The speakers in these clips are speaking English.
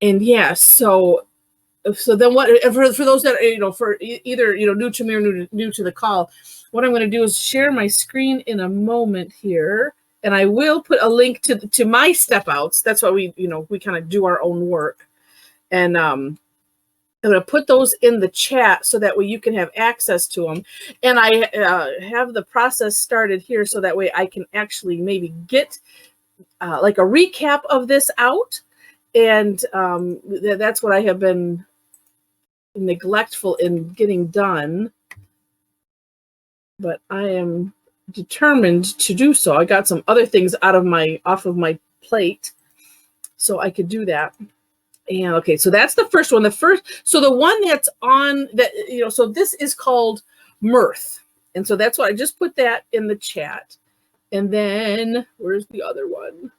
yeah, so then what, for those that, for either, new to me or new to the call, what I'm going to do is share my screen in a moment here. And I will put a link to my step outs. That's why we kind of do our own work. And I'm going to put those in the chat so that way you can have access to them. And I have the process started here so that way I can actually maybe get like a recap of this out. And that's what I have been neglectful in getting done. But I am determined to do so. I got some other things off of my plate so I could do that. And okay, so that's the first one. So the one that's on that, so this is called Mrth. And so that's why I just put that in the chat. And then where's the other one?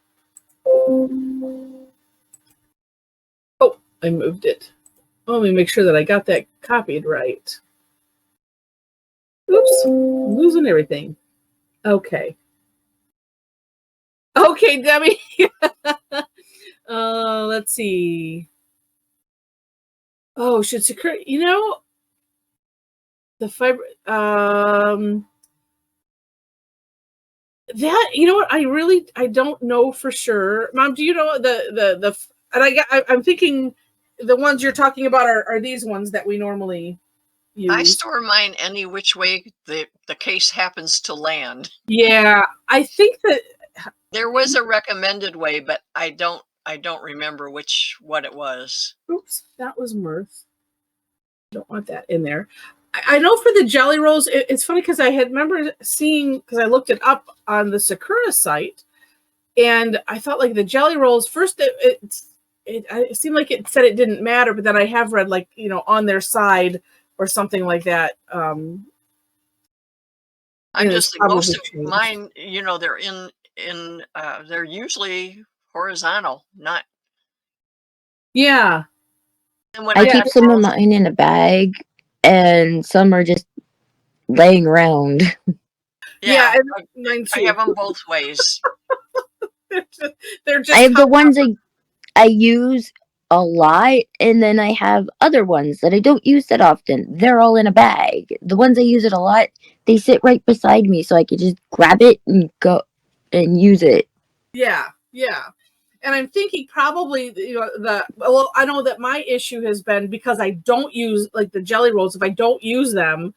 Oh, I moved it. Let me make sure that I got that copied right. Oops, I'm losing everything. Okay. Okay, Debbie. Let's see. Oh, should secure, the fiber, that, what, I don't know for sure. Mom, do you know and I'm thinking the ones you're talking about are these ones that we normally use. I store mine any which way the case happens to land. Yeah, I think that there was a recommended way, but I don't remember what it was. Oops, that was Mrth. Don't want that in there. I know for the jelly rolls, it's funny because I had remember seeing, because I looked it up on the Sakura site, and I thought like the jelly rolls first it seemed like it said it didn't matter, but then I have read like on their side or something like that. I'm just like most of mine, they're they're usually horizontal, not. Yeah. And I keep some of mine in a bag, and some are just laying around. Yeah, I have them both ways. they're just I have the ones I use a lot, and then I have other ones that I don't use that often. They're all in a bag. The ones I use it a lot, they sit right beside me, so I can just grab it and go and use it. Yeah. And I'm thinking probably, I know that my issue has been because I don't use like the jelly rolls. If I don't use them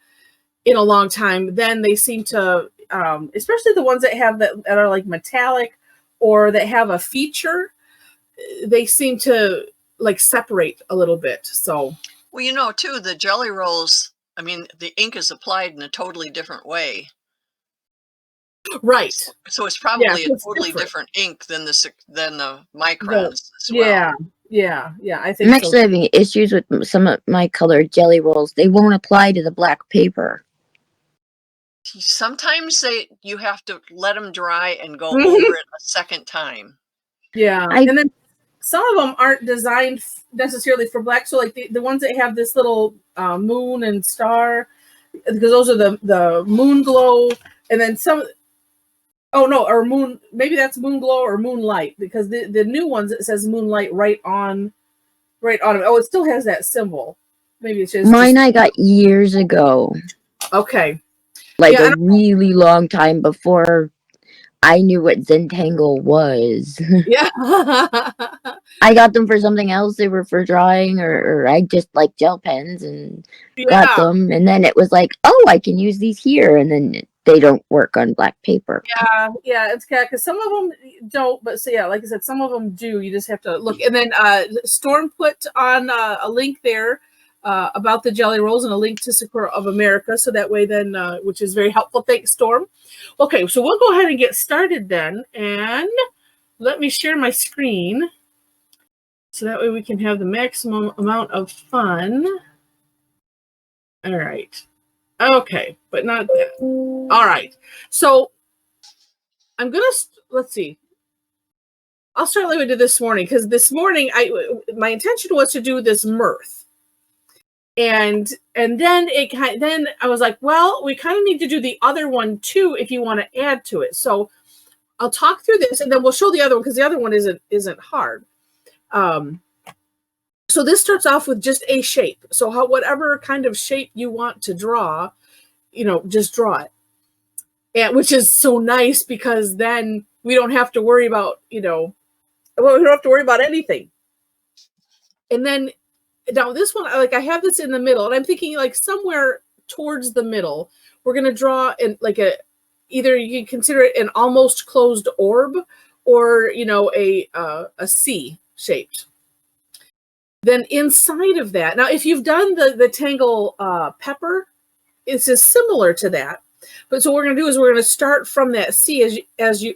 in a long time, then they seem to, especially the ones that have that are like metallic or that have a feature, they seem to like separate a little bit. So, well, too, the jelly rolls, I mean, the ink is applied in a totally different way. Right. So it's probably a totally different ink than the Microns as well. Yeah. I think I'm actually having issues with some of my colored jelly rolls. They won't apply to the black paper. Sometimes you have to let them dry and go over it a second time. Yeah. And then some of them aren't designed necessarily for black. So like the ones that have this little moon and star, because those are the moon glow. And then some, or moon, maybe that's moon glow or moonlight, because the new ones, it says moonlight right on it. Oh, it still has that symbol. Maybe it's just mine I got years ago. Okay. Like a really long time before I knew what Zentangle was. Yeah. I got them for something else. They were for drawing, or I just like gel pens and got them. And then it was like, oh, I can use these here. And then they don't work on black paper. Yeah, it's kind of, because some of them don't, but so yeah, like I said, some of them do. You just have to look. And then Storm put on a link there about the jelly rolls and a link to Sakura of America, so that way then, which is very helpful. Thanks, Storm. Okay, so we'll go ahead and get started then, and let me share my screen so that way we can have the maximum amount of fun. All right. Okay, but not that. All right. So I'm going to, let's see. I'll start like we did this morning, because this morning my intention was to do this Mrth. And then then I was like, well, we kind of need to do the other one too if you want to add to it. So I'll talk through this and then we'll show the other one, because the other one isn't hard. so this starts off with just a shape. So whatever kind of shape you want to draw, just draw it. And which is so nice because then we don't have to worry about, we don't have to worry about anything. And then now this one, I have this in the middle, and I'm thinking like somewhere towards the middle, we're going to draw in like either you can consider it an almost closed orb or, a C shaped. Then inside of that, now if you've done the Tangle pepper, it's just similar to that. But so what we're going to do is we're going to start from that C as you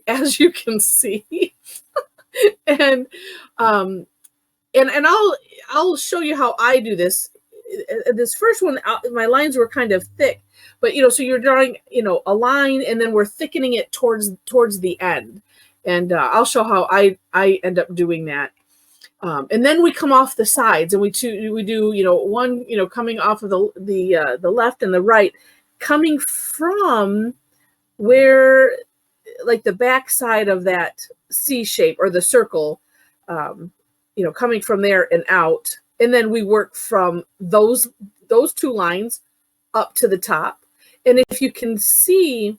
can see, and I'll show you how I do this. This first one, my lines were kind of thick, but so you're drawing a line, and then we're thickening it towards the end, and I'll show how I end up doing that. And then we come off the sides, and we do one coming off of the left and the right, coming from where like the back side of that C shape or the circle, coming from there and out. And then we work from those two lines up to the top. And if you can see,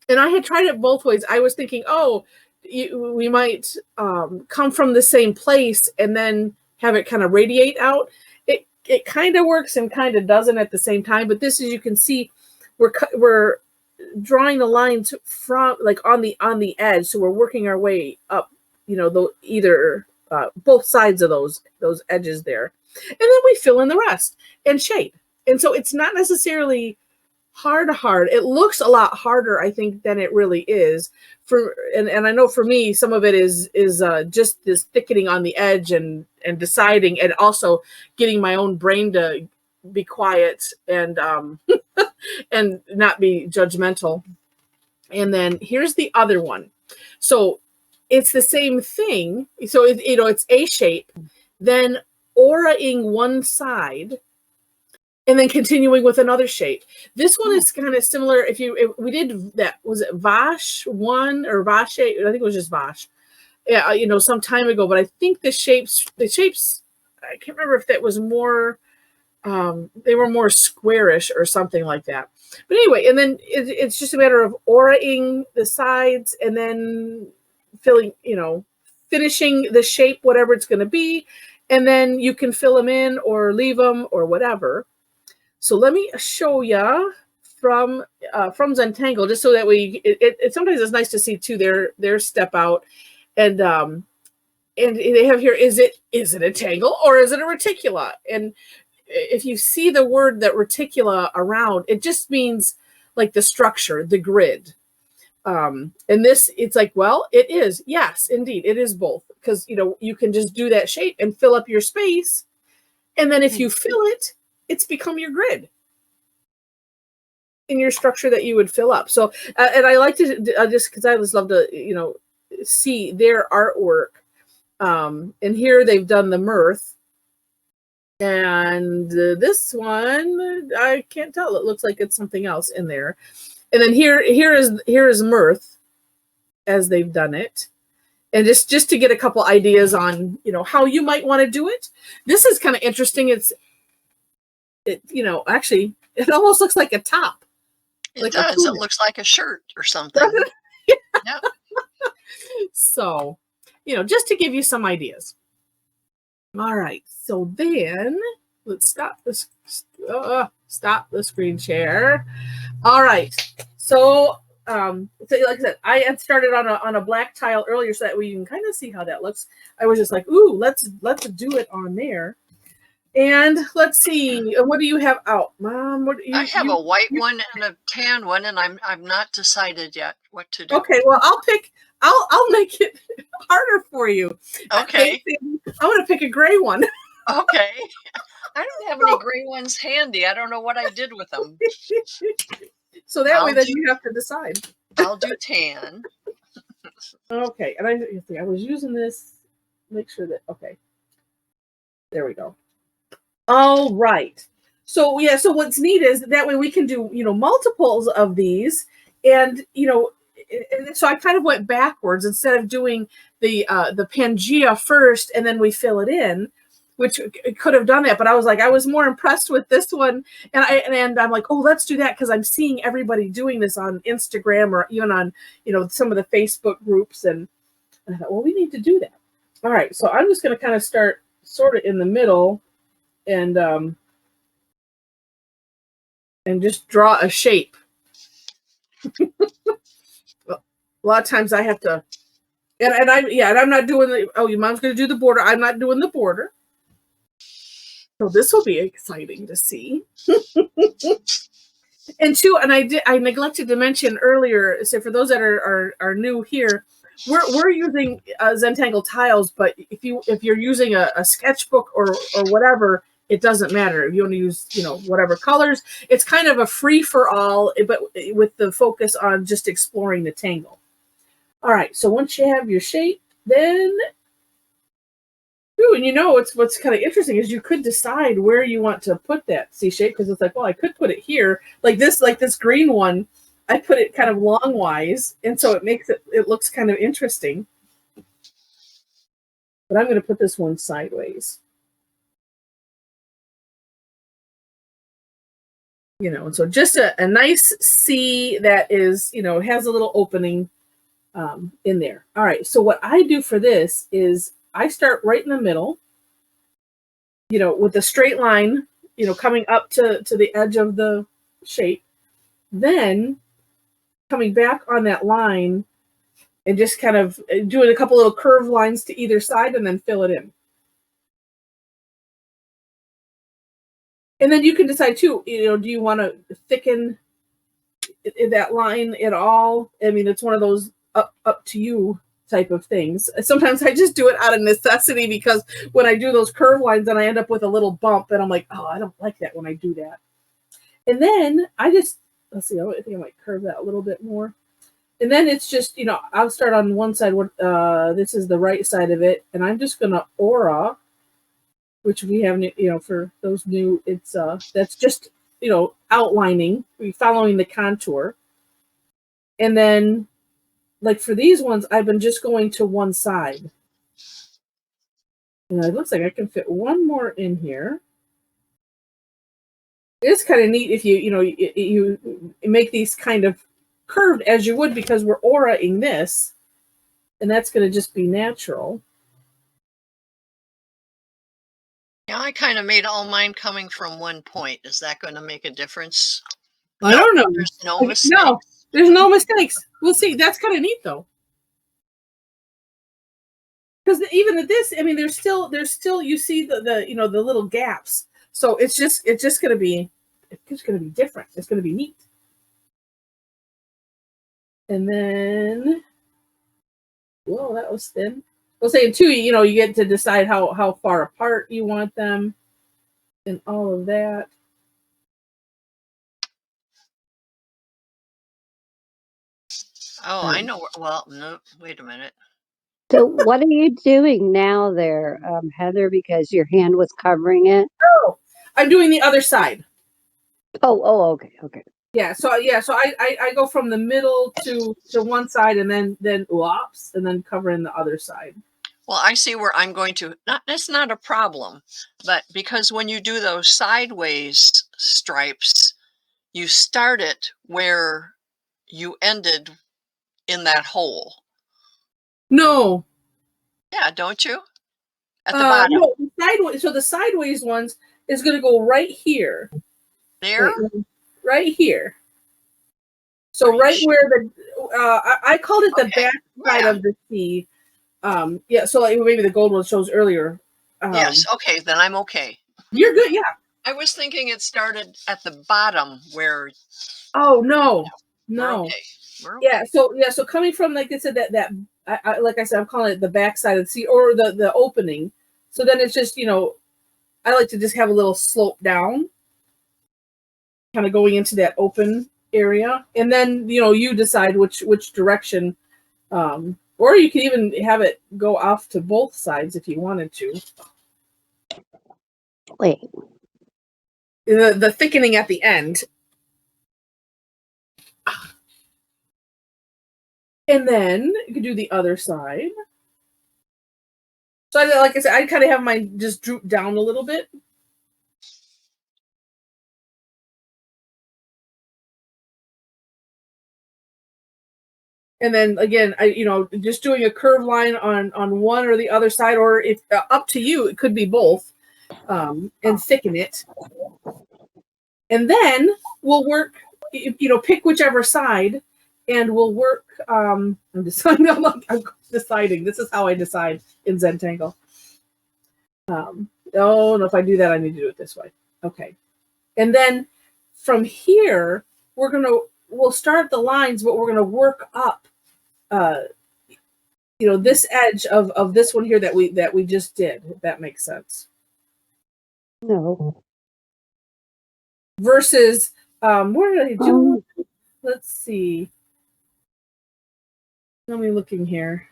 and I had tried it both ways, I was thinking, we might come from the same place and then have it kind of radiate out. It kind of works and kind of doesn't at the same time. But this, as you can see, we're drawing the lines from like on the edge, so we're working our way up, both sides of those edges there, and then we fill in the rest and shape. And so it's not necessarily hard. It looks a lot harder, I think, than it really is. And I know for me, some of it is just this thickening on the edge and deciding, and also getting my own brain to be quiet and and not be judgmental. And then here's the other one. So it's the same thing. So it's a shape, then auraing one side, and then continuing with another shape. This one is kind of similar. If we did that, was it Vash 1 or Vash 8? I think it was just Vash. Yeah, some time ago. But I think the shapes, I can't remember if that was more. They were more squarish or something like that. But anyway, and then it's just a matter of auraing the sides and then filling, finishing the shape, whatever it's going to be. And then you can fill them in or leave them or whatever. So let me show you from Zentangle, just so that it sometimes it's nice to see too their step out. And they have here, is it a tangle or is it a reticula? And if you see the word that reticula around, it just means like the structure, the grid. And this, it's like, well, it is. Yes, indeed, it is both. Because, you can just do that shape and fill up your space. And then if you fill it, it's become your grid in your structure that you would fill up. So, and I like to just because I just love to, see their artwork. And here they've done the Mrth. And this one, I can't tell. It looks like it's something else in there. And then here is Mrth as they've done it. And just to get a couple ideas on, how you might want to do it. This is kind of interesting. Actually, it almost looks like a top. It does. It looks like a shirt or something. Yeah. So, just to give you some ideas. All right. So then let's stop the screen share. All right. So, like I said, I had started on a black tile earlier so that we can kind of see how that looks. I was just like, ooh, let's do it on there. And let's see, what do you have out, Mom? I have a white one and a tan one, and I'm not decided yet what to do. Okay, well, I'll make it harder for you. Okay. I'm going to pick a gray one. Okay. I don't have any gray ones handy. I don't know what I did with them. So that way, then you have to decide. I'll do tan. Okay, and I was using this. Make sure that okay. There we go. All right. So yeah. So what's neat is that way we can do multiples of these, and and so I kind of went backwards instead of doing the Pangea first and then we fill it in. which could have done that, but I was like, I was more impressed with this one, and I'm like, oh, let's do that, because I'm seeing everybody doing this on Instagram or even on, you know, some of the Facebook groups, and I thought, well, we need to do that. All right, so I'm just going to kind of start sort of in the middle, and just draw a shape. A lot of times I have to, and I'm not doing the, oh, your mom's going to do the border. I'm not doing the border. So this will be exciting to see. And two, and I neglected to mention earlier, so for those that are new here, we're using Zentangle tiles, but if you're using a sketchbook or whatever, it doesn't matter. If you want to use, you know, whatever colors, it's kind of a free for all, but with the focus on just exploring the tangle. All right, so once you have your shape, then, ooh, and you know, what's kind of interesting is you could decide where you want to put that C shape, because it's like, well, I could put it here, like this green one. I put it kind of longwise, and so it looks kind of interesting. But I'm going to put this one sideways. You know, and so just a nice C that is, you know, has a little opening in there. All right, so what I do for this is I start right in the middle, you know, with a straight line, you know, coming up to the edge of the shape, then coming back on that line and just kind of doing a couple little curved lines to either side and then fill it in. And then you can decide too, you know, do you want to thicken that line at all? I mean, it's one of those up to you type of things. Sometimes I just do it out of necessity, because when I do those curved lines, then I end up with a little bump, and I'm like, oh, I don't like that when I do that. And then I just, let's see, I think I might curve that a little bit more. And then it's just, you know, I'll start on one side. This is the right side of it, and I'm just going to aura, which we have, you know, for those new, it's that's just, you know, outlining, following the contour. And then, like for these ones, I've been just going to one side. And it looks like I can fit one more in here. It's kind of neat if you make these kind of curved as you would, because we're auraing this, and that's going to just be natural. Yeah, I kind of made all mine coming from one point. Is that going to make a difference? I don't know. There's no mistakes. No, there's no mistakes. We'll see. That's kind of neat though. Because even at this, I mean, there's still you see the you know, the little gaps. So it's just going to be different. It's going to be neat. And then, whoa, that was thin. I was saying too, you know, you get to decide how far apart you want them, and all of that. Oh, I know. Well, no, wait a minute. So what are you doing now there, Heather, because your hand was covering it? Oh, I'm doing the other side. Oh, okay. Yeah, so I go from the middle to one side, and then whoops, and then covering the other side. Well, I see where I'm going to, that's not a problem, but because when you do those sideways stripes, you start it where you ended in that hole. No. Yeah, don't you? At the bottom. No, sideways. So the sideways ones is going to go right here. There? Right here. So right where the I called it the back side of the C. Yeah, so like maybe the gold one shows earlier. Yes, okay, then I'm okay. You're good, yeah. I was thinking it started at the bottom where. Oh no. Okay. Yeah, so coming from, like I said, that like I said, I'm calling it the back side of the C, or the opening. So then it's just, you know, I like to just have a little slope down, kind of going into that open area, and then, you know, you decide which direction, or you can even have it go off to both sides if you wanted to. Wait. The thickening at the end. And then you can do the other side. So like I said, I kind of have mine just droop down a little bit. And then again, just doing a curved line on one or the other side, or if up to you, it could be both, and thicken it. And then we'll work, pick whichever side, and we'll work. I'm deciding. I'm deciding. This is how I decide in Zentangle. Oh no! If I do that, I need to do it this way. Okay, and then from here, we'll start the lines, but we're gonna work up. This edge of this one here that we just did. If that makes sense. No. Versus, what did I do? Let's see. Let me looking here.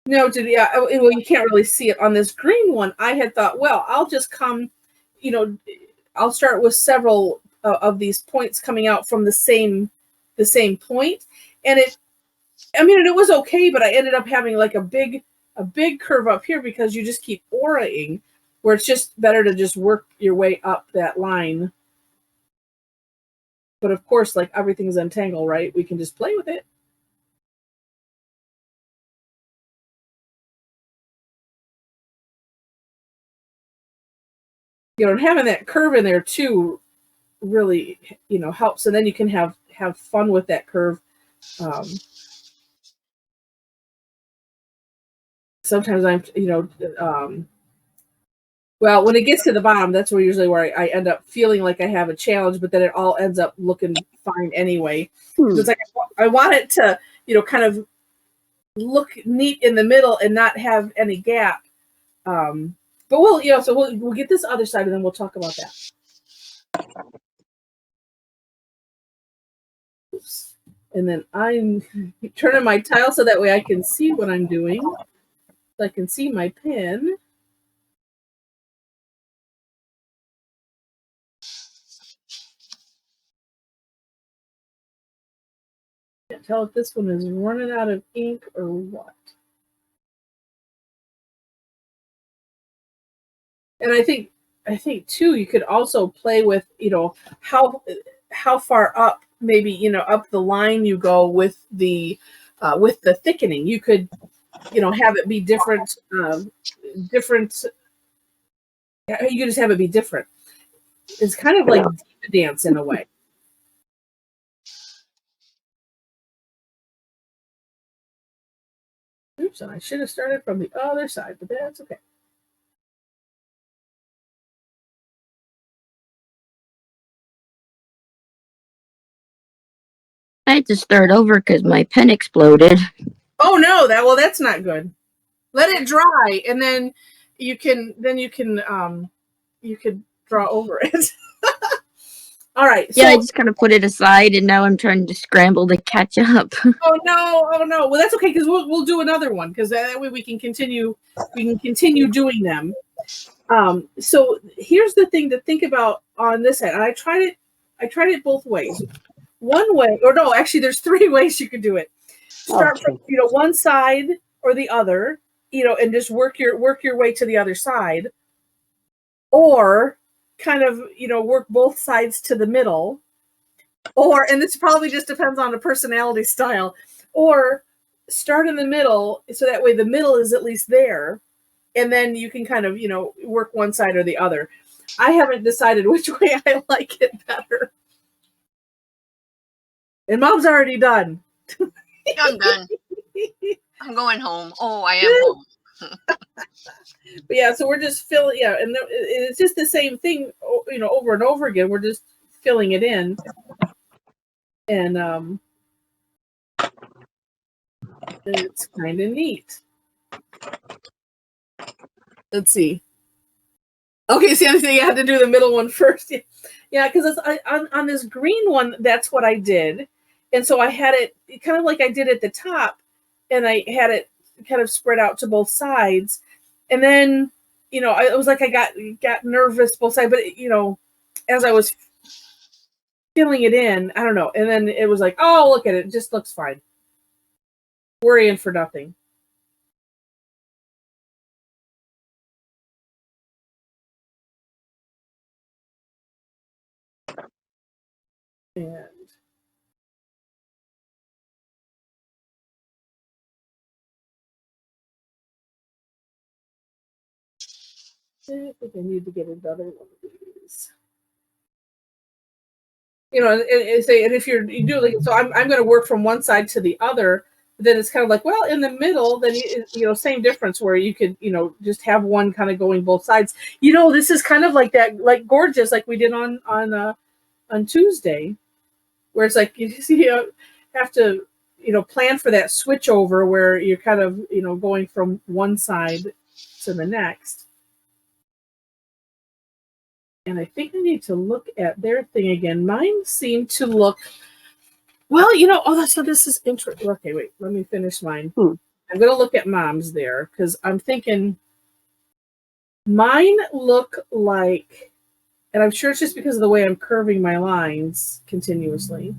No, well, you can't really see it on this green one. I had thought, well, I'll just come, I'll start with several of these points coming out from the same point, and it was okay, but I ended up having like a big curve up here because you just keep auraing, where it's just better to just work your way up that line. But of course, like everything's Zentangle, right? We can just play with it. Having that curve in there too really, helps. And then you can have fun with that curve. Sometimes well, when it gets to the bottom, that's usually where I end up feeling like I have a challenge, but then it all ends up looking fine anyway. It's like I want it to, kind of look neat in the middle and not have any gap. But we'll get this other side and then we'll talk about that. Oops. And then I'm turning my tile so that way I can see what I'm doing. So I can see my pen. Can't tell if this one is running out of ink or what. And I think too, you could also play with, how far up, maybe, up the line you go with the thickening. You could, have it be different. You could just have it be different. It's kind of like diva dance in a way. Oops, and I should have started from the other side, but that's okay. I had to start over because my pen exploded. Oh no, that's not good. Let it dry, and then you can draw over it. All right. Yeah, I just kind of put it aside, and now I'm trying to scramble to catch up. Oh no. Well, that's okay because we'll do another one because that way we can continue doing them. So here's the thing to think about on this end. And I tried it both ways. One way, or no, actually, there's 3 ways you could do it. Start from one side or the other, and just work your way to the other side, or kind of work both sides to the middle, or, and this probably just depends on the personality style, or start in the middle so that way the middle is at least there, and then you can kind of work one side or the other. I haven't decided which way I like it better. And Mom's already done. I'm done. I'm going home. Oh, I am home. But yeah, so we're just filling, and it's just the same thing, over and over again. We're just filling it in, and it's kind of neat. Let's see. Okay, see, you had to do the middle one first. Yeah, because on this green one, that's what I did, and so I had it kind of like I did at the top, and I had it kind of spread out to both sides, and then it was like I got nervous both sides, but as I was filling it in, I don't know, and then it was like, oh, look at it, it just looks fine. Worrying for nothing. And I think I need to get another one of these. You know, and if you do like, so I'm going to work from one side to the other. Then it's kind of like, well, in the middle, then you know, same difference where you could, you know, just have one kind of going both sides. You know, this is kind of like that, like gorgeous, like we did on Tuesday, where it's like you have to, you know, plan for that switch over where you're kind of, you know, going from one side to the next. And I think I need to look at their thing again. Mine seemed to look, well, you know, so this is interesting. Okay, wait, let me finish mine. I'm going to look at Mom's there because I'm thinking mine look like, and I'm sure it's just because of the way I'm curving my lines continuously.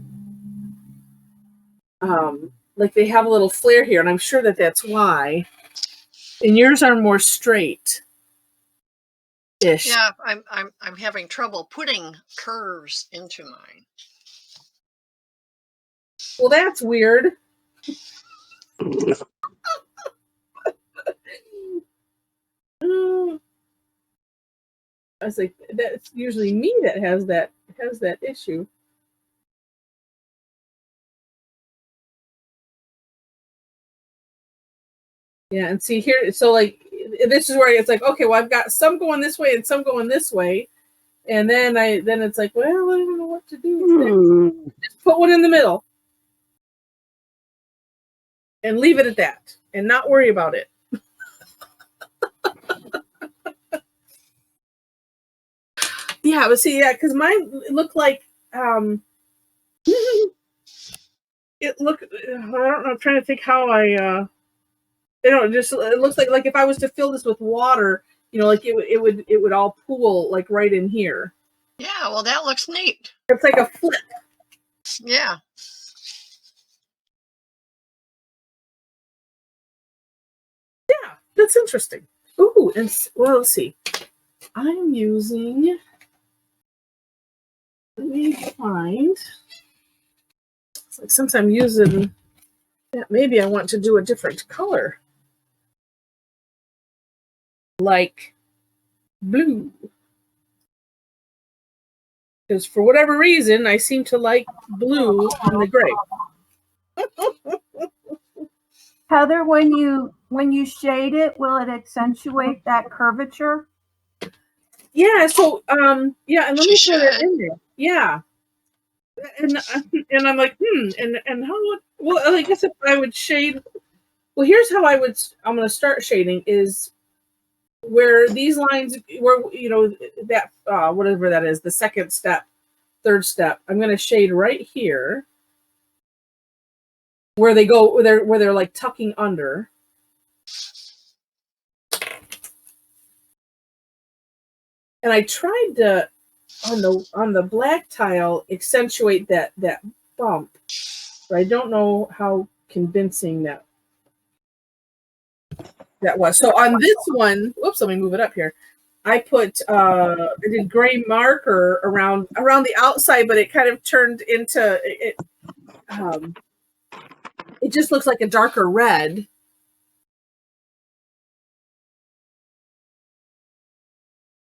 Like they have a little flare here, and I'm sure that that's why. And yours are more straight. Ish. Yeah, I'm having trouble putting curves into mine. Well, that's weird. I was like, that's usually me that has that issue. Yeah, and see here, so like this is where it's like, okay, well, I've got some going this way and some going this way, and then it's like, well, I don't know what to do. Just put one in the middle and leave it at that, and not worry about it. Yeah, but see, yeah, because mine looked like it looked. I don't know. I'm trying to think how I. You know, it looks like if I was to fill this with water, you know, like it would all pool like right in here. Yeah, well, that looks neat. It's like a flip. Yeah. Yeah, that's interesting. Ooh, and well, let's see. I'm using. Let me find. It's like since I'm using that, maybe I want to do a different color, like blue. Because for whatever reason, I seem to like blue in the gray. Heather, when you shade it, will it accentuate that curvature? Yeah. So yeah, and let me She throw that should. in there. Yeah. And I'm like, and how would, well, I guess if I would shade, well, here's how I'm going to start shading is where these lines, where, you know, that, whatever that is, the second step, third step, I'm going to shade right here where they go, where they're like tucking under. And I tried to, on the black tile, accentuate that bump, but I don't know how convincing that was. So on this one, whoops, let me move it up here. I put I did gray marker around the outside, but it kind of turned into it. It just looks like a darker red.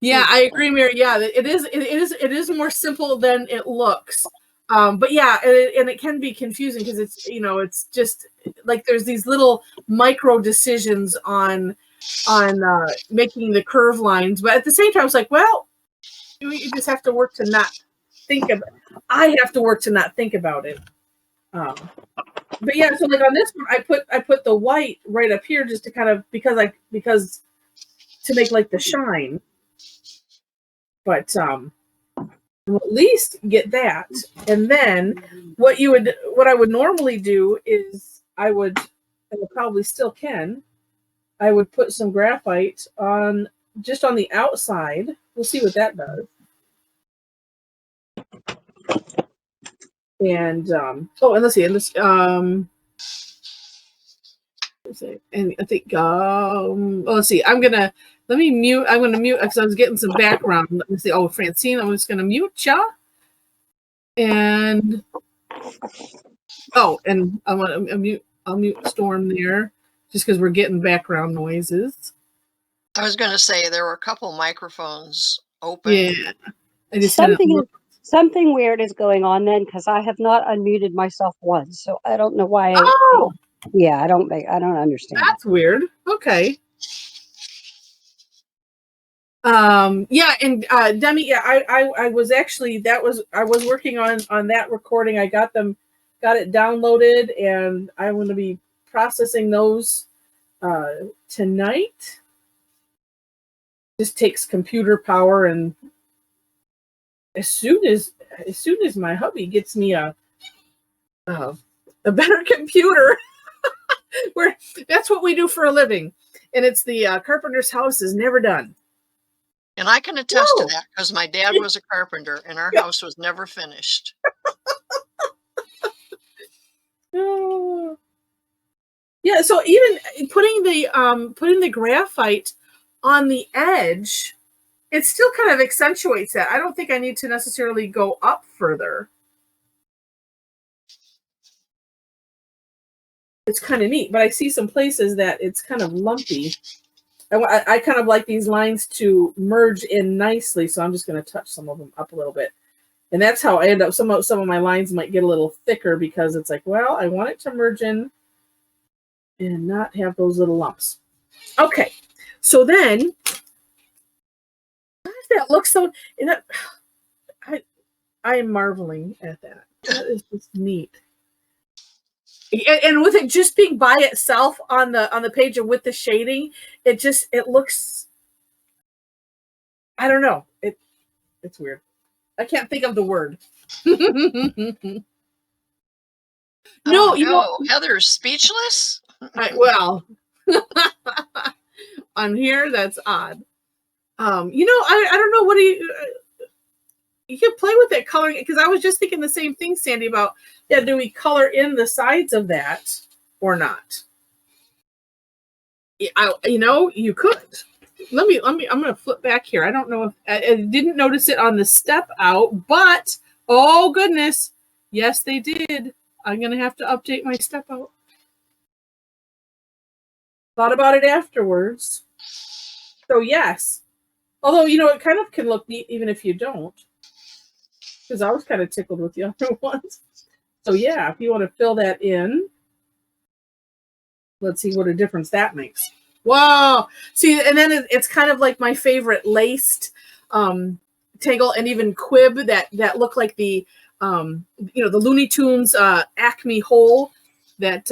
Yeah, I agree, Mary. Yeah, it is more simple than it looks. But yeah, and it can be confusing because it's, you know, it's just like there's these little micro decisions on making the curve lines, but at the same time, it's like, well, you just have to work to not think of it. I have to work to not think about it. But yeah, so like on this one, I put the white right up here just to kind of because to make like the shine. But we'll at least get that, and then what I would normally do is I would, and I probably still can, I would put some graphite on just on the outside. We'll see what that does. And and let's see, and this and I think let's see, let me mute. I'm gonna mute because I was getting some background. Let me see. Oh, Francine, I'm just gonna mute ya. And and I want to I'll mute Storm there just because we're getting background noises. I was going to say there were a couple microphones open. Yeah. I just had Something weird is going on then, because I have not unmuted myself once, so I don't know why. Oh, yeah, I don't understand. That's weird. Okay. Yeah, and Demi, yeah, I was actually I was working on that recording. I got it downloaded, and I'm going to be processing those tonight. Just takes computer power, and as soon as my hubby gets me a better computer, that's what we do for a living, and it's the carpenter's house is never done. And I can attest to that because my dad was a carpenter and our house was never finished. Yeah, so even putting the graphite on the edge, it still kind of accentuates that. I don't think I need to necessarily go up further. It's kind of neat, but I see some places that it's kind of lumpy. I kind of like these lines to merge in nicely, so I'm just going to touch some of them up a little bit. And that's how I end up. Some of my lines might get a little thicker because it's like, well, I want it to merge in and not have those little lumps. Okay, so then that looks so. I am marveling at that. That is just neat. And with it just being by itself on the page and with the shading, it looks. I don't know. It's weird. I can't think of the word. No, you know, Heather's speechless. Well, on here that's odd. You know, I don't know, what do you can play with that coloring, because I was just thinking the same thing, Sandy, about do we color in the sides of that or not? You know, you could. Let me. I'm going to flip back here. I don't know if I didn't notice it on the step out, but oh goodness, yes, they did. I'm going to have to update my step out. Thought about it afterwards. So yes, although you know it kind of can look neat even if you don't, because I was kind of tickled with the other ones. So yeah, if you want to fill that in, let's see what a difference that makes. Wow. See, and then it's kind of like my favorite laced tangle, and even quib that look like the you know, the Looney Tunes Acme hole that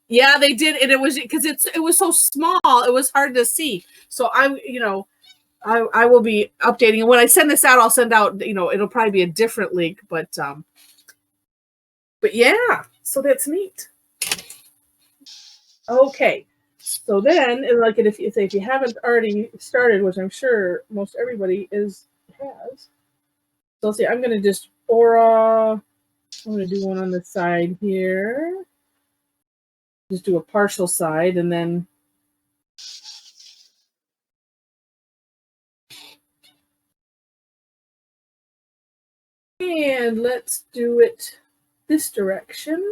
yeah, they did, and it was because it was so small, it was hard to see. So I will be updating, and when I send this out, I'll send out, you know, it'll probably be a different link, but yeah, so that's neat. Okay, so then, like, if you haven't already started, which I'm sure most everybody has, so let's see. I'm gonna just I'm gonna do one on the side here. Just do a partial side, and then let's do it this direction.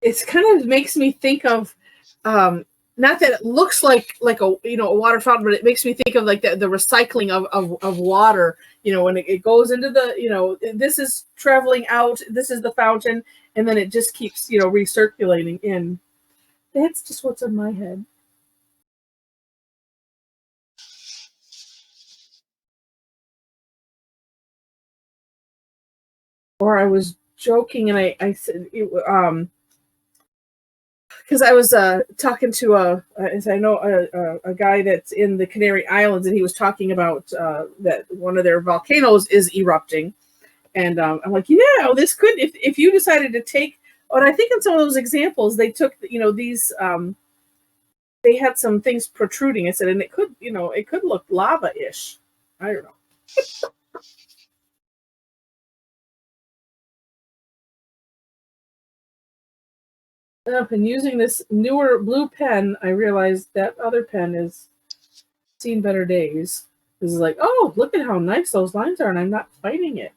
It kind of makes me think of not that it looks like a, you know, a water fountain, but it makes me think of like the recycling of water, you know, when it goes into the, you know, this is traveling out, this is the fountain, and then it just keeps, you know, recirculating in. That's just what's in my head. Or I was joking, and I said, because I was talking to as I know, a guy that's in the Canary Islands, and he was talking about that one of their volcanoes is erupting, and I'm like, you know, this could, if you decided to take, and I think in some of those examples they took, you know, these they had some things protruding. I said, and it could, you know, it could look lava-ish. I don't know. up and using this newer blue pen, I realized that other pen is seen better days. This is like, oh, look at how nice those lines are, and I'm not fighting it.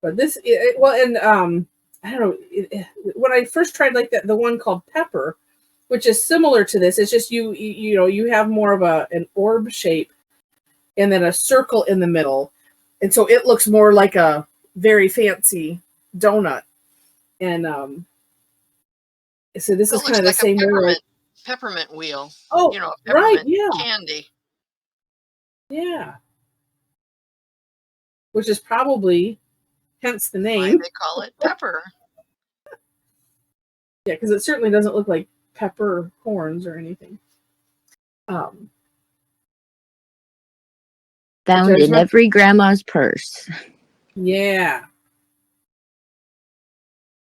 But this, well, and I don't know. When I first tried like the one called Pepper, which is similar to this, it's just you know you have more of an orb shape, and then a circle in the middle, and so it looks more like a very fancy donut. And so this It is kind looks of the like a same way. peppermint wheel. Oh, You know, right, peppermint yeah, candy. yeah. Which is probably hence the Why name. they call it pepper. Yeah, because it certainly doesn't look like peppercorns or anything. Um, Found in every grandma's purse. Yeah.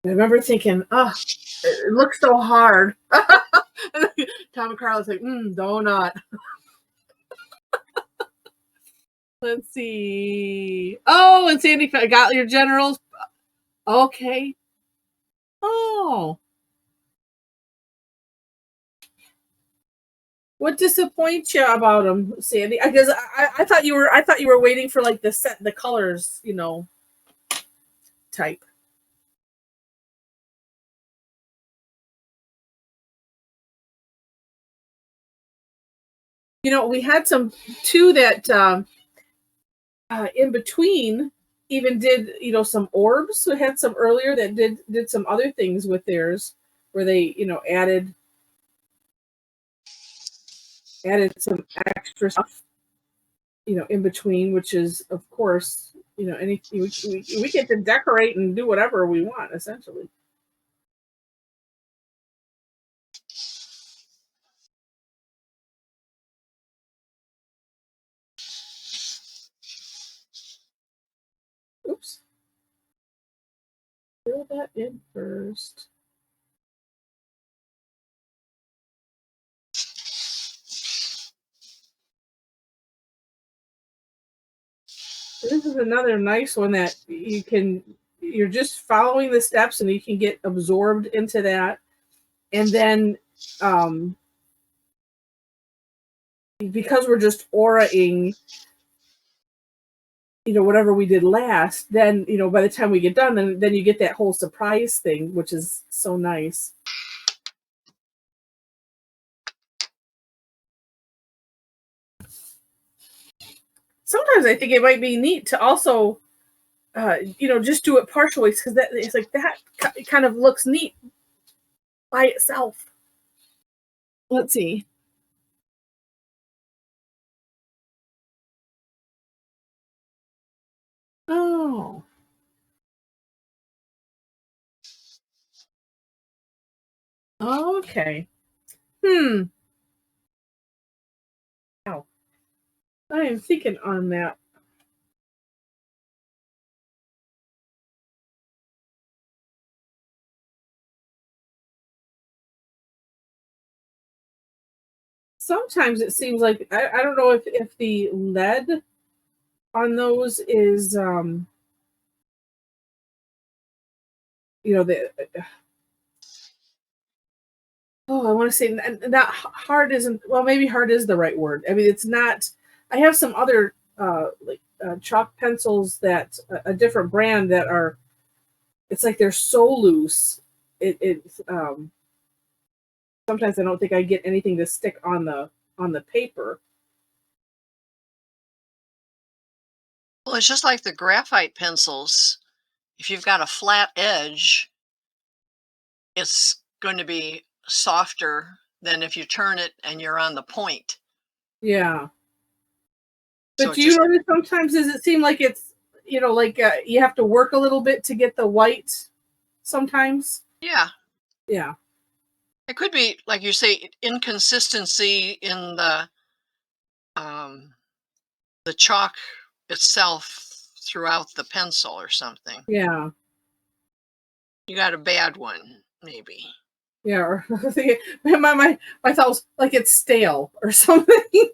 I remember thinking, oh, it looks so hard. Tom and Carla's like, donut. Let's see. Oh, and Sandy got your generals. Okay. Oh. What disappoints you about them, Sandy? Because I thought you were waiting for like the colors, type. We had two that in between even did some orbs. So we had some earlier that did some other things with theirs where they added some extra stuff in between, which is of course anything we get to decorate and do whatever we want essentially. Oops. Fill that in first. This is another nice one that you're just following the steps and you can get absorbed into that. And then because we're just auraing whatever we did last, then by the time we get done, then you get that whole surprise thing, which is so nice. Sometimes I think it might be neat to also just do it partial ways, because that it's like that kind of looks neat by itself. Let's see. Oh. Okay. Wow. I am thinking on that. Sometimes it seems like I don't know if the lead on those is the I want to say not hard isn't, well, maybe hard is the right word. I mean, it's not. I have some other chalk pencils that a different brand that are, it's like they're so loose. It's sometimes I don't think I get anything to stick on the paper. Well, it's just like the graphite pencils. If you've got a flat edge, it's going to be softer than if you turn it and you're on the point. Yeah. But So do you notice sometimes does it seem like it's like you have to work a little bit to get the white sometimes? Yeah. Yeah. It could be, like you say, inconsistency in the chalk itself throughout the pencil or something. Yeah. You got a bad one, maybe. Yeah, or my thought was like it's stale or something.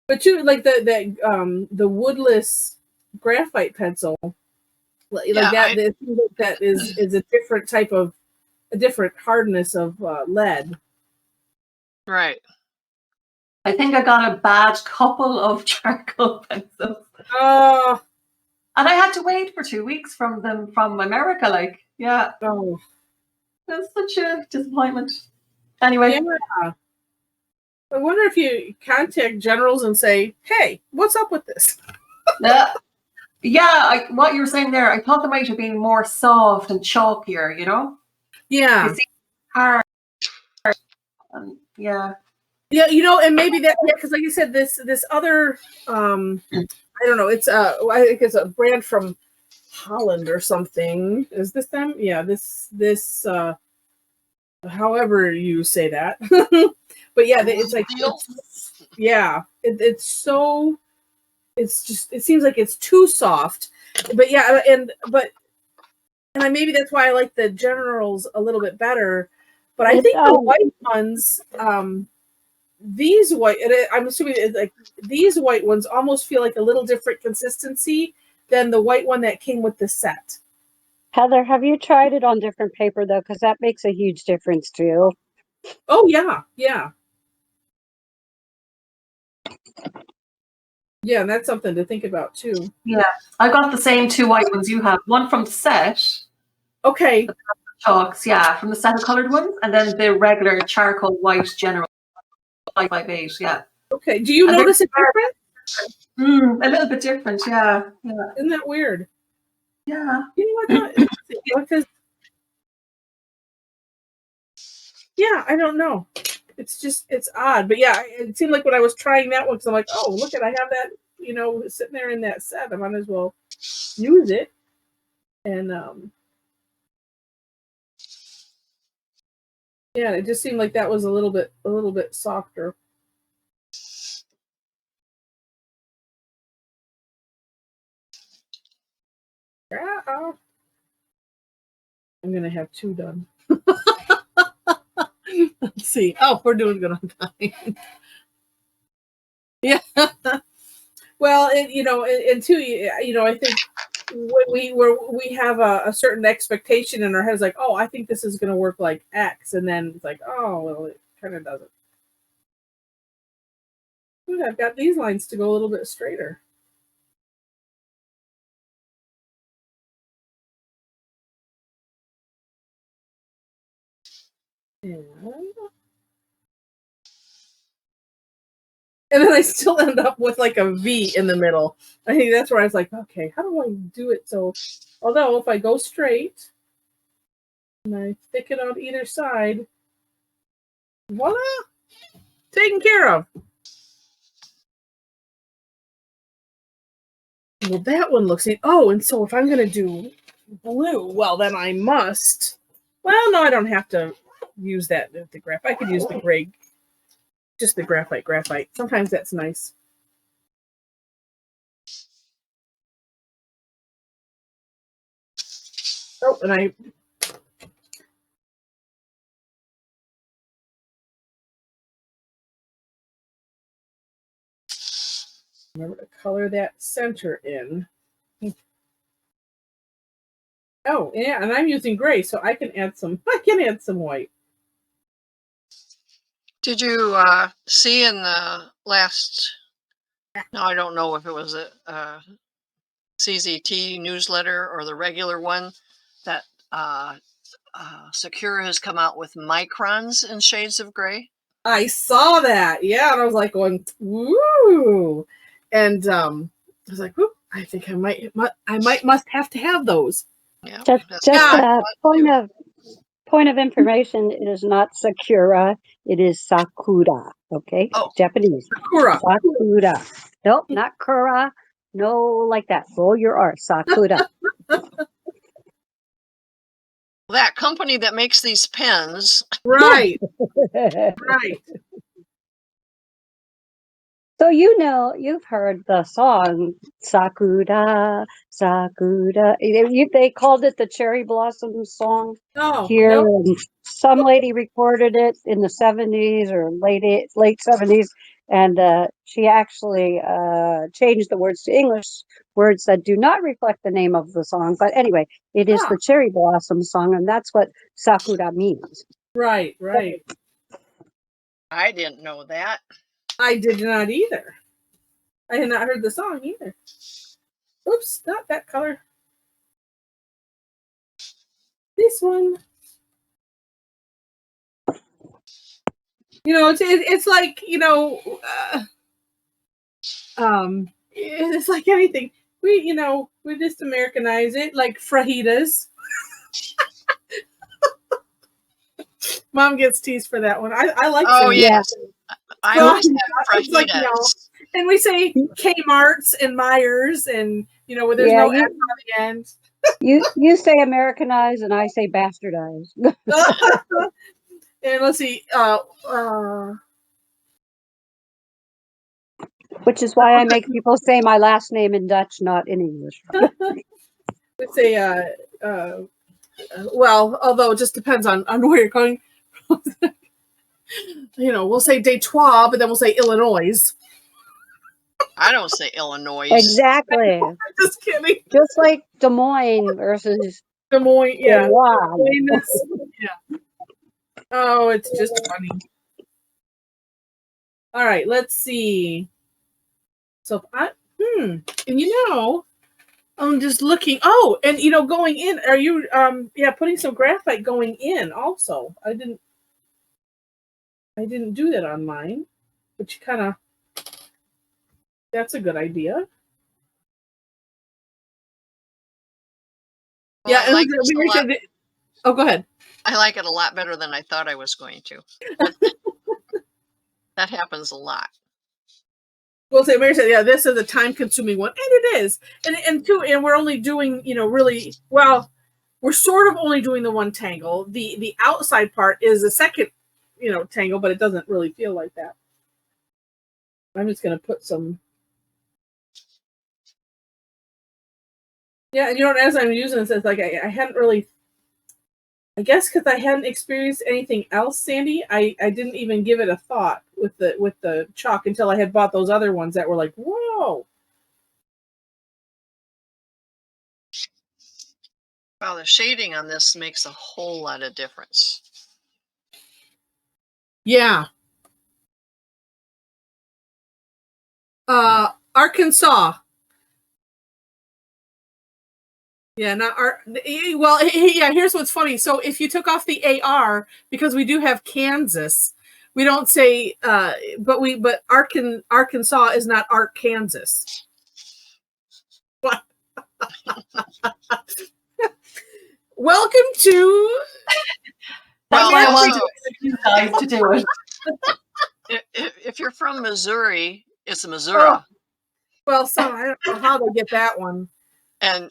But you like the woodless graphite pencil, like that. That is a different type of a different hardness of lead. Right. I think I got a bad couple of charcoal pencils. Oh, And I had to wait for 2 weeks from them from America. Like, yeah, oh, that's such a disappointment. Anyway, yeah. I wonder if you contact generals and say, "Hey, what's up with this?" yeah, what you were saying there, I thought they might have been more soft and chalkier, you know? Yeah. They seem hard. Yeah. Yeah, you know, and maybe that because, like you said, this other, I don't know, it's I think it's a brand from Holland or something. Is this them? Yeah, this however you say that, but yeah, it's like yeah, it's so it's just it seems like it's too soft, but yeah, and maybe that's why I like the Generals a little bit better, but I think the white ones. These white, I'm assuming like these white ones almost feel like a little different consistency than the white one that came with the set. Heather, have you tried it on different paper though? Because that makes a huge difference too. Oh yeah, yeah, yeah. And that's something to think about too. Yeah, I got the same 2 white ones you have. One from the set. Okay. Chalks, yeah, from the set of colored ones, and then the regular charcoal white general 558, yeah. Okay. Do you notice a difference? A little bit different, yeah. Isn't that weird? Yeah. You know what? Because yeah, I don't know. It's odd, but yeah, it seemed like when I was trying that one, because I'm like, oh, look at I have that, you know, sitting there in that set. I might as well use it, and yeah, it just seemed like that was a little bit softer. Yeah, I'm gonna have 2 done. Let's see. Oh, we're doing good on time. Yeah. Well, and 2, you know, I think when we have a certain expectation in our heads, like, oh, I think this is going to work like X, and then it's like, oh, well, it kind of doesn't. Ooh, I've got these lines to go a little bit straighter. And then I still end up with like a V in the middle. I think that's where I was like, okay, how do I do it? So, although if I go straight and I thicken out either side, voila, taken care of. Well, that one looks neat. Oh, and so if I'm going to do blue, well, then I must. Well, no, I don't have to use that. The graphite. I could use the gray, just the graphite. Sometimes that's nice. Oh, and I. Remember to color that center in. Oh, yeah, and I'm using gray, so I can add some. I can add some white. Did you see in the last? No, I don't know if it was a CZT newsletter or the regular one that Secura has come out with microns in shades of gray. I saw that, yeah, and I was like going, woo, and I was like, whoop, I think I must have to have those. Yeah, Just a point of information. It is not Sakura. It is Sakura. Okay, oh, Japanese. Sakura. Sakura. Nope, not Kura. No, like that. Roll your R. Sakura. that company that makes these pens. Right. Right. So you've heard the song Sakura, Sakura. They called it the Cherry Blossom song Oh, here. nope. And some lady recorded it in the 70s or late 70s, and she actually changed the words to English words that do not reflect the name of the song. But anyway, it is the Cherry Blossom song, and that's what Sakura means. Right, right. I didn't know that. I did not either. I had not heard the song either. Oops, not that color. This one. It's like, it's like anything. We just Americanize it, like fajitas. Mom gets teased for that one. I like. Oh fajitas. yes, I always have It's like, fajitas. and we say Kmart's and Myers, and where there's no F on the end. You say Americanized, and I say bastardized. And let's see. Which is why I make people say my last name in Dutch, not in English. We say well, although it just depends on where you're going. We'll say Detroit, but then we'll say Illinois. I don't say Illinois. Exactly. I'm just kidding. Just like Des Moines versus Des Moines, yeah. Yeah. Oh, it's just funny. All right, let's see. So and I'm just looking. Oh, and going in. Are you putting some graphite going in also? I didn't do that on mine, but you kind of. That's a good idea. Well, Yeah, like oh, go ahead. I like it a lot better than I thought I was going to. That happens a lot. Well, say Mary said, yeah, this is a time-consuming one, and it is, and we're only doing, really well. We're sort of only doing the one tangle. The outside part is a second, tangle, but it doesn't really feel like that. I'm just going to put some. Yeah, and as I'm using this, it's like I hadn't really. I guess because I hadn't experienced anything else, Sandy, I didn't even give it a thought with the chalk until I had bought those other ones that were like, whoa. Wow, the shading on this makes a whole lot of difference. Yeah. Arkansas. Yeah, well, yeah, here's what's funny. So if you took off the AR, because we do have Kansas, we don't say but Arkansas is not Arkansas. What? Welcome to That's why I wanted you guys to do it. If you're from Missouri, it's Missouri. Oh. Well, so I don't know how they get that one. And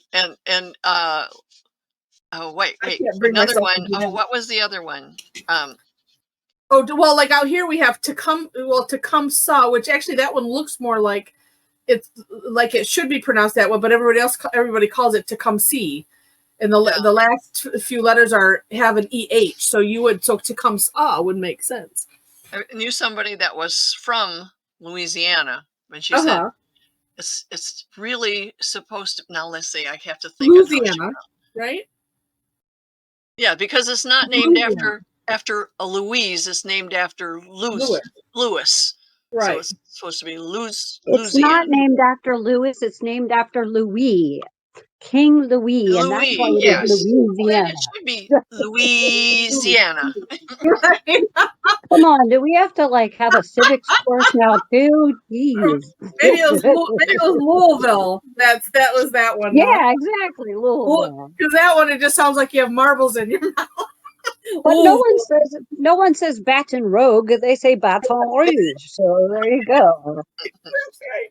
oh wait, another one. Oh, what was the other one? Well, like out here we have Tecumseh, which actually that one looks more like it's like it should be pronounced that way, but everybody calls it Tecumseh, and the last few letters have an EH, so Tecumseh would make sense. I knew somebody that was from Louisiana, and she said it's really supposed to. Now let's see, I have to think. Louisiana, right? Yeah, because it's not named after a Louise. It's named after Louis. Right. So it's supposed to be It's Louisiana. not named after Louis. It's named after Louis, King Louis, and that's why it is Louisiana. It should be Louisiana. Come on, do we have to have a civics course now too? Jeez. Maybe it was Louisville. That was that one. Yeah, exactly, Louisville. Because that one, it just sounds like you have marbles in your mouth. But no one says Baton Rouge. They say Baton Rouge. So there you go. That's right.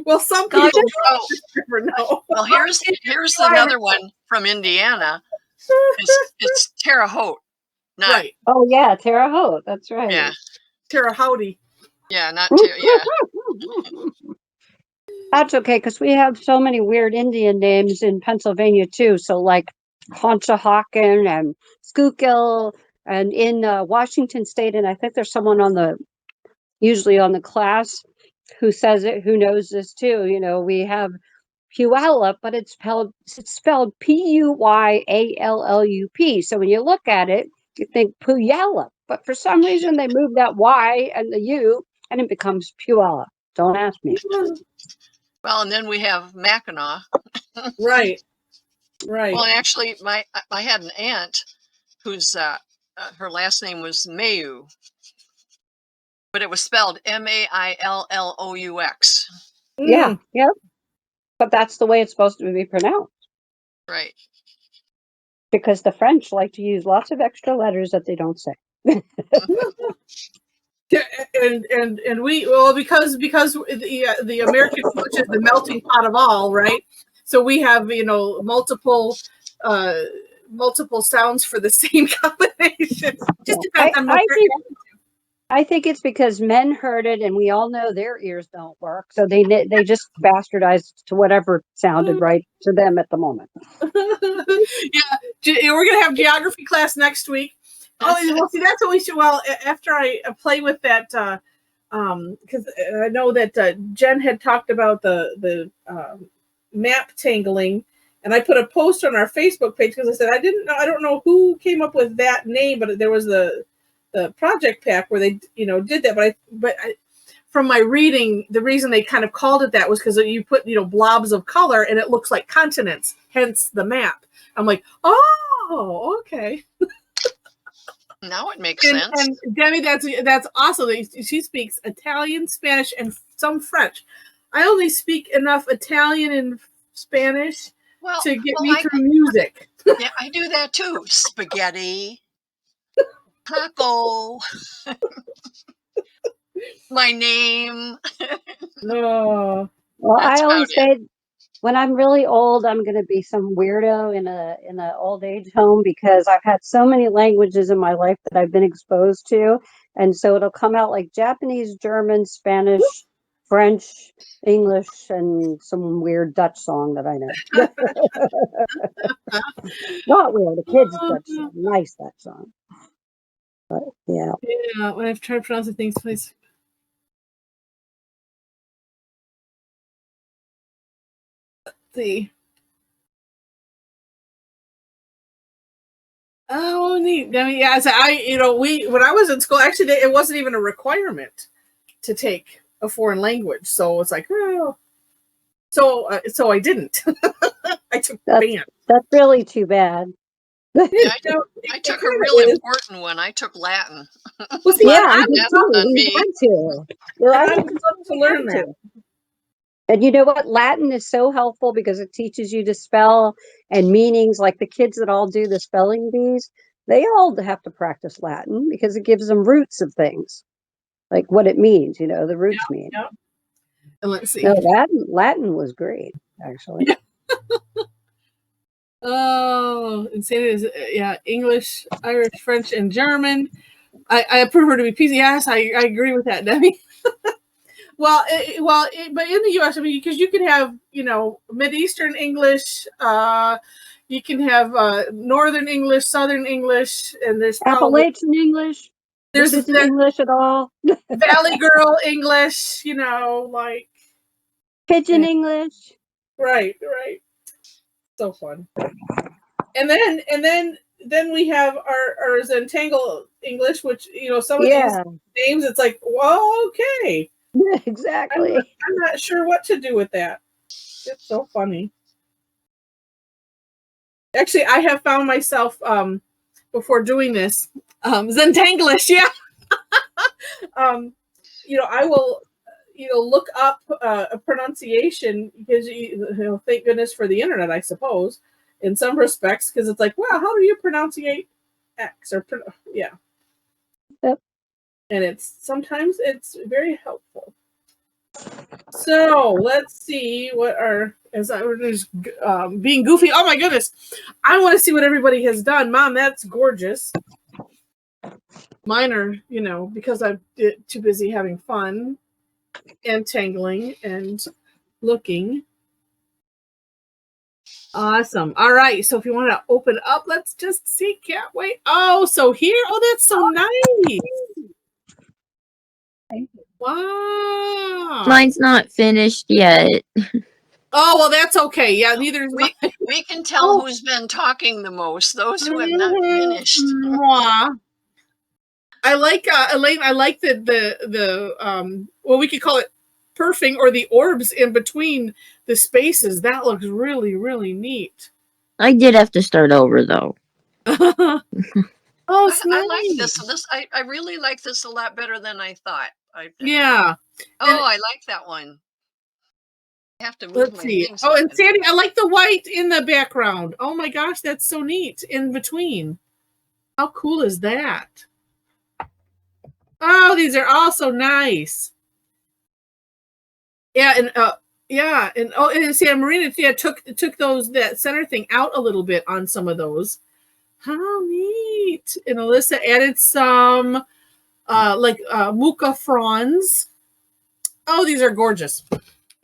Well, some people never know. Well, here's another one from Indiana. It's Terre Haute. Right. Oh yeah, Terre Haute. That's right. Yeah. Terre Haute. Yeah, not Terre. Yeah. That's okay, because we have so many weird Indian names in Pennsylvania too. So like Conshohocken and Schuylkill, and in Washington State, and I think there's someone usually on the class who says it, who knows this too. You know, we have Puyallup, but it's spelled Puyallup. So when you look at it, you think Puyallup, but for some reason they move that Y and the U, and it becomes Puyallup. Don't ask me. Well, and then we have Mackinac. Right. Right. Well, actually, I had an aunt whose her last name was Mayu, but it was spelled Maillous. Yeah, yeah. But that's the way it's supposed to be pronounced. Right. Because the French like to use lots of extra letters that they don't say. And we, well, because the American English is the melting pot of all, right? So we have, you know, multiple sounds for the same combination. Just depends on what I think it's because men heard it, and we all know their ears don't work, so they just bastardized to whatever sounded right to them at the moment. Yeah, we're gonna have geography class next week. Oh, well, see, that's what we should. Well, after I play with that, because I know that Jen had talked about the map tangling, and I put a post on our Facebook page because I said I don't know who came up with that name, but there was the project pack where they, you know, did that. But from my reading, the reason they kind of called it that was because you put, you know, blobs of color and it looks like continents, hence the map. I'm like, oh, okay. Now it makes sense. And Debbie, that's awesome. She speaks Italian, Spanish, and some French. I only speak enough Italian and Spanish to get me through music. Yeah, I do that too. Spaghetti, taco, my name. Oh. Well, I always say, when I'm really old, I'm going to be some weirdo in a old age home, because I've had so many languages in my life that I've been exposed to, and so it'll come out like Japanese, German, Spanish, French, English, and some weird Dutch song that I know. Not weird, a kid's Dutch song, nice Dutch song. But yeah. Yeah, when I've tried pronouncing things, please. See. Oh, neat. I mean, yeah, so when I was in school, actually, it wasn't even a requirement to take a foreign language. So it's like, oh, so I didn't. I took band. That's really too bad. Yeah, I took a really important one. I took Latin. Well, see, yeah, I did too. I would love to learn that. And you know what? Latin is so helpful because it teaches you to spell and meanings. Like the kids that all do the spelling bees, they all have to practice Latin because it gives them roots of things, like what it means. You know, the roots mean. Yeah. And let's see. No, Latin was great, actually. Oh, insanity is English, Irish, French, and German. I prefer to be PC. Yes, I agree with that, Debbie. But in the U.S., I mean, because you can have, you know, Mideastern English, you can have Northern English, Southern English, and there's Appalachian English. There's isn't English at all. Valley Girl English, you know, like Pidgin English. Right. So fun. And then we have our Zentangle English, which, you know, some of these names, it's like, well, okay. Exactly. I'm not sure what to do with that. It's so funny. Actually, I have found myself before doing this Zentanglish, yeah. You know, I will, you know, look up a pronunciation because you know, thank goodness for the internet, I suppose, in some respects, because it's like, wow, how do you pronunciate X or yeah. Yep. And sometimes it's very helpful. So let's see what as I was just being goofy. Oh my goodness, I want to see what everybody has done. Mom, that's gorgeous. Mine are, you know, because I'm too busy having fun. and tangling and looking. Awesome. All right. So if you want to open up, let's just see. Can't wait. Oh, so here. Oh, that's so nice. Thank you. Wow. Mine's not finished yet. Oh, well, that's okay. Yeah, neither is mine. We can tell who's been talking the most, those who have not finished. Mwah. I like Elaine. I like the well, we could call it perfing or the orbs in between the spaces. That looks really, really neat. I did have to start over though. Oh, it's I like nice. this. I really like this a lot better than I thought. Yeah. Oh, I like that one. I have to move Let's my see. things. Oh, and Sandy, I like the white in the background. Oh my gosh, that's so neat in between. How cool is that? Oh, these are also nice. Yeah, and yeah, and oh, and see, Marina, took that center thing out a little bit on some of those. How neat! And Alyssa added some muka fronds. Oh, these are gorgeous.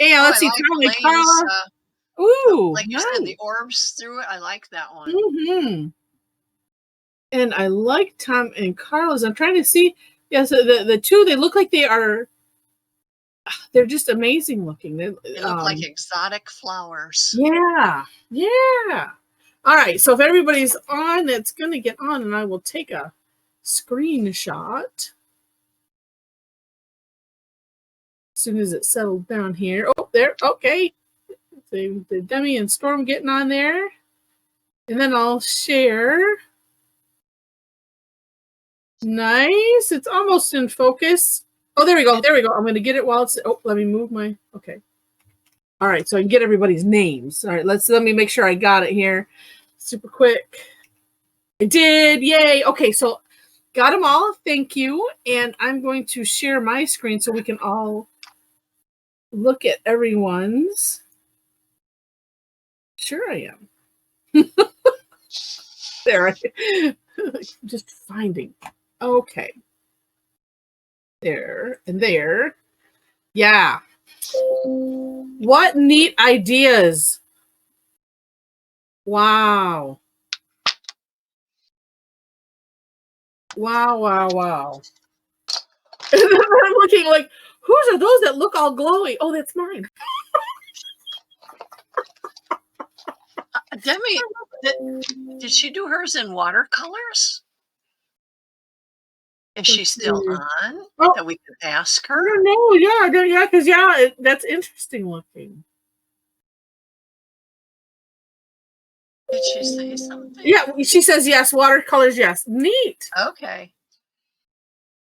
And let's see, Tom and Carla. Ooh, like you nice. said, the orbs through it. I like that one. Mm-hmm. And I like Tom and Carla's. I'm trying to see. Yeah, so the two, they look like they're just amazing looking. They look like exotic flowers. Yeah, yeah. All right, so if everybody's on, that's going to get on, and I will take a screenshot as soon as it's settled down here. Oh, there. Okay. The Demi and Storm getting on there. And then I'll share. Nice. It's almost in focus. Oh, there we go. There we go. I'm going to get it while it's... Oh, let me move my... Okay. All right, so I can get everybody's names. All right, let me make sure I got it here. Super quick. I did. Yay. Okay, so got them all. Thank you. And I'm going to share my screen so we can all look at everyone's. Sure I am. There. Just finding. Okay. There and there. Yeah. What neat ideas. Wow. Wow, wow, wow. And then I'm looking like, whose are those that look all glowy? Oh, that's mine. Demi, did she do hers in watercolors? Is she still on? Oh, that we could ask her? I don't know. Yeah, because that's interesting looking. Did she say something? Yeah, she says yes. Watercolors, yes. Neat. Okay.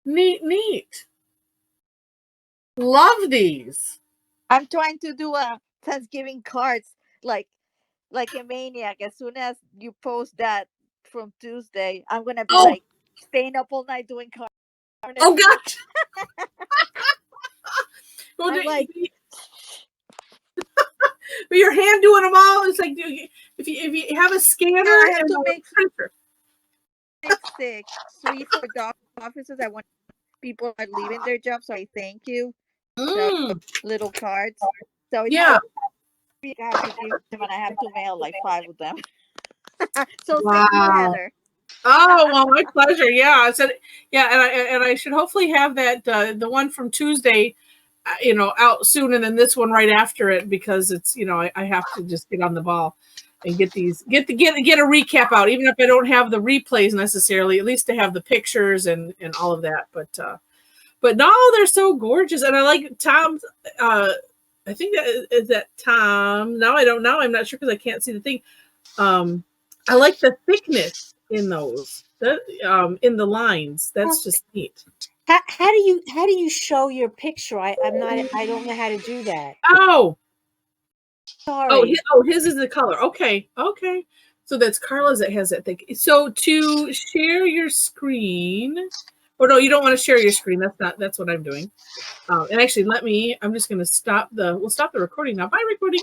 Neat. Love these. I'm trying to do a Thanksgiving cards like a maniac. As soon as you post that from Tuesday, I'm gonna be like staying up all night doing cards. Oh gosh. Well, like, with your hand doing them all, it's like if you have a scanner, I have to make printer. 6 sweet for the offices. I want people are leaving their jobs, so I thank you. So, little cards. So yeah. I have to give them, and I have to mail like 5 of them. So wow. thank you, Heather. Oh well, my pleasure. Yeah, I said and I should hopefully have that the one from Tuesday, out soon, and then this one right after it, because it's I have to just get on the ball and get these get a recap out, even if I don't have the replays necessarily, at least to have the pictures and all of that. But no, they're so gorgeous, and I like Tom's. I think that Tom. Now I don't know. I'm not sure because I can't see the thing. I like the thickness in those. In the lines. That's just neat. How do you show your picture? I don't know how to do that. Oh. Sorry. His is the color. Okay. So that's Carla's that has that thing. So to share your screen, or no, you don't want to share your screen. That's what I'm doing. And actually, I'm just going to we'll stop the recording now. Bye, recording.